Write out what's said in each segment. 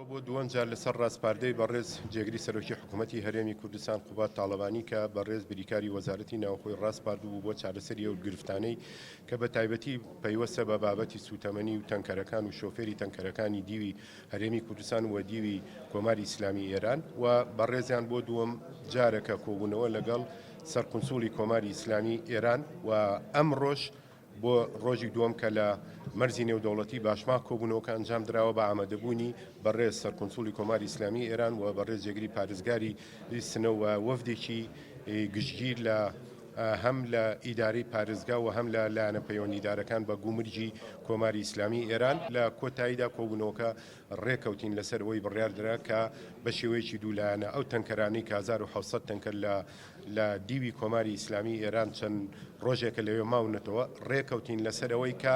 بۆ دووەم جار لەسەر ڕاستپاردەی بەڕێز جێگری سەرۆکی حکوومەتی هەرێمی کوردستان قوبات تاڵەبانی کە بەڕێز بریکاری وەزارەتی ناوخۆی ڕاستپاردوو بۆ چارەسەری ئەو گرفتانەی کە بە تایبەتی پەیوەستە بە بابەتی سوتەمەنی و تەنکەرەکان و شۆفێری تەنکەرەکانی دیوی هەرێمی کوردستان و دیوی کۆماری ئیسلامی ئێران و بەڕێزیان بۆ دووەم جارێکە کۆبوونەوە لەگەڵ سەرقونسوڵی کۆماری ئیسلامی ئێران و ئەمڕۆژ بۆ ڕۆژی دووەم کە لە مەرزی نێودەوڵەتی باشماخ کۆبوونەوەکە ئەنجام درراوە بە ئامادەبوونی بەڕێز سەرقونسوڵی کۆماری ئیسلامی ئێران و بەڕێز جێگری پارێزگاری سنە و وەفدێکی گشتگیر لە هەم لە ئیداری پارێزگا و هەم لە لایەنە پەیوەندیدارەکان بە گومرجی کۆماری ئیسلامی ئێران لە کۆتاییدا کۆبوونەوەکە ڕێکەوتین لەسەرەوەی بڕیاردرا کە بە شێوەیەکی دوولایەنە ئەو تەنکەرانەی کە 1700 تەنکەر لە دیوی کۆماری ئیسلامی ئێران چەند ڕۆژێکە لەوێ ماونەتەوە ڕێکەوتین لەسەرەوەی کە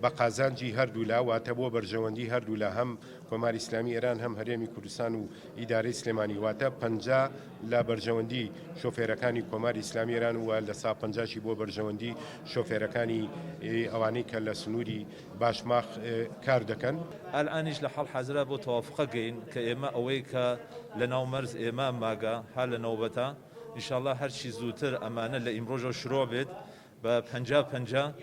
بە قازانجی هەردوو لا واتە بۆ بەرژەوەندی هەردوو لا هەم کۆماری ئیسلامی ئێران هەم هەرێمی کوردستان و ئیدارەی سلێمانی واتە 50 لە بەرژەوەندی شۆفێرەکانی کۆماری ئیسلامی ئێران و لە سا 50 بۆ بەرژەوەندی شۆفێرەکانی ئەوانەی کە لە باشماخ کار دەکەن. ئەلئانیش لە حەڵ حەزرا بۆ تەوافقە گەین کە ئێمە ئەوەی کە لە ناو مەرز ئێمە ماگە ها لە نەوبەتە ئینشاءڵڵا هەرچی زووتر ئەمانە لە ئیمڕۆژەوە شرۆ بێت بە 50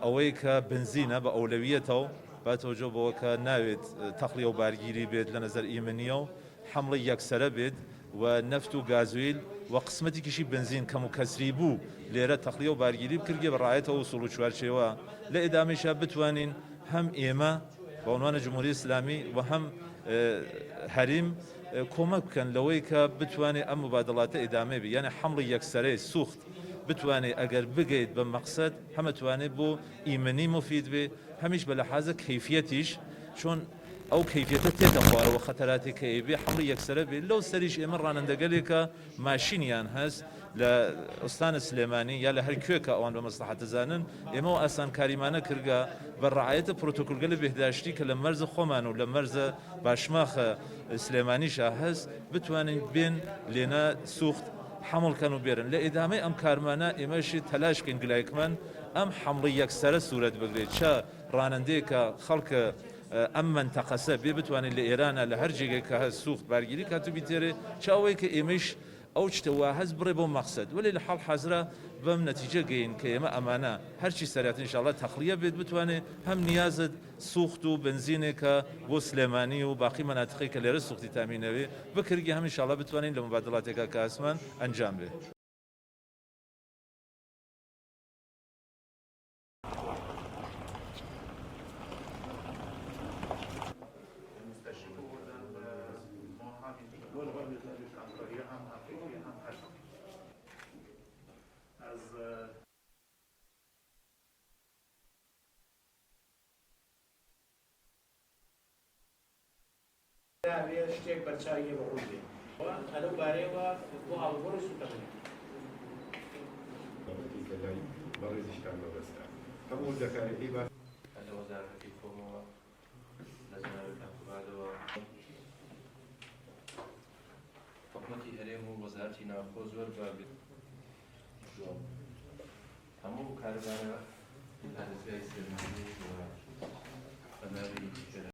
ئەوەی کە بنزینە بە ئەولەویەتەوە باتەوەجۆ بەوە کە ناوێت تەقلیە و بارگیری بێت لە نەزەر ئیمنیە و حمڵی یەکسەرە بێت و نەفت و گازویل و قسمەتێکیشی بنزین کەم و کەسری بوو لێرە تەقلیە و بارگیری بکردێ بە ڕایەتەوە وسوڵ و چوارچێوە لە ئێدامەیشا بتوانین هەم ئێمە بە عنوانە جمهوری ئیسلامی و هەم هەریم کۆمەک بکەن لەوەی کە بتوانێت ئەم مبادڵاتە ئێدامێ بێ یعنی حمڵی یەکسەرەی سوخت بتوانێت ئەگەر بگەیت بە مەقسەد هەمەتوانێت بۆ ئیمنی مفید بێ هەمیش بە لەحاظە کەیفیەتیش چۆن ئەو کەیفیەتە تێدە خوارەوە خەتەراتی کە ئێبێ حمڵی یەکسەرە بێت لەو سەریش ئێمە ڕانندەگەلێکە ماشینیان هەست لە ئوستانە سلێمانی یا لە هەر کوێکە ئەوان بە مەسلحەت دەزانن ئێمە و ئاسانکاریمانە کردگە بە ڕعایەتە پرۆتۆکۆلگەلە بێهداشتی کە لە مەرزە خۆمان و لە مەرزە باشماخە سلێمانیشە هەست بتوانین بێن لێنە سوخت حمڵکەن و بێرن لە ئێدامەی ئەم کارمانە ئێمەشی تەلاشکەین گلایکمان ئەم حمڵی یەکسەرە سوورەت بگرێت چە ڕانندەیەکە خەڵکە ئەم منتەقەسە بێ بتوانێت لە ئێرانە لە هەر جێگەی کە هەست سوخت بارگیری کاتوبی تێرێ چاوەی کە ئێمەش ئەو شتەوە هەست بڕێ بۆ مەقسەد ولی لە حەڵ حەزرا بەم نەتیجە گەین کە ئێمە ئەمانە هەرچی سەرەتا ئینشاءڵڵا تەقلیە بێت بتوانێت هەم نیازت سوخت و بنزینێکە بۆ سلێمانی و باقی مەناتقی کە لێرە سوختی تامینەوێ بکردی هەم ئینشاءڵڵا بتوانین لە مبادڵاتێکە کە ئاسمان ئەنجام بێت. شتێک بەرچاویە بە ڕووی بێت لەو بارەیەوە بۆ هەڵبڕی سوتەمەنی بەڕێزیشتان بەبەستە هەموو دەکارەکەی باش لە وەزارەتی کۆمەوە لە جەنابەتان قوبادەوە حکوومەتی هەرێم و وەزارەتی ناوخۆ زۆر بابێت هەموو کارگارە پارێزگای سلێمانی و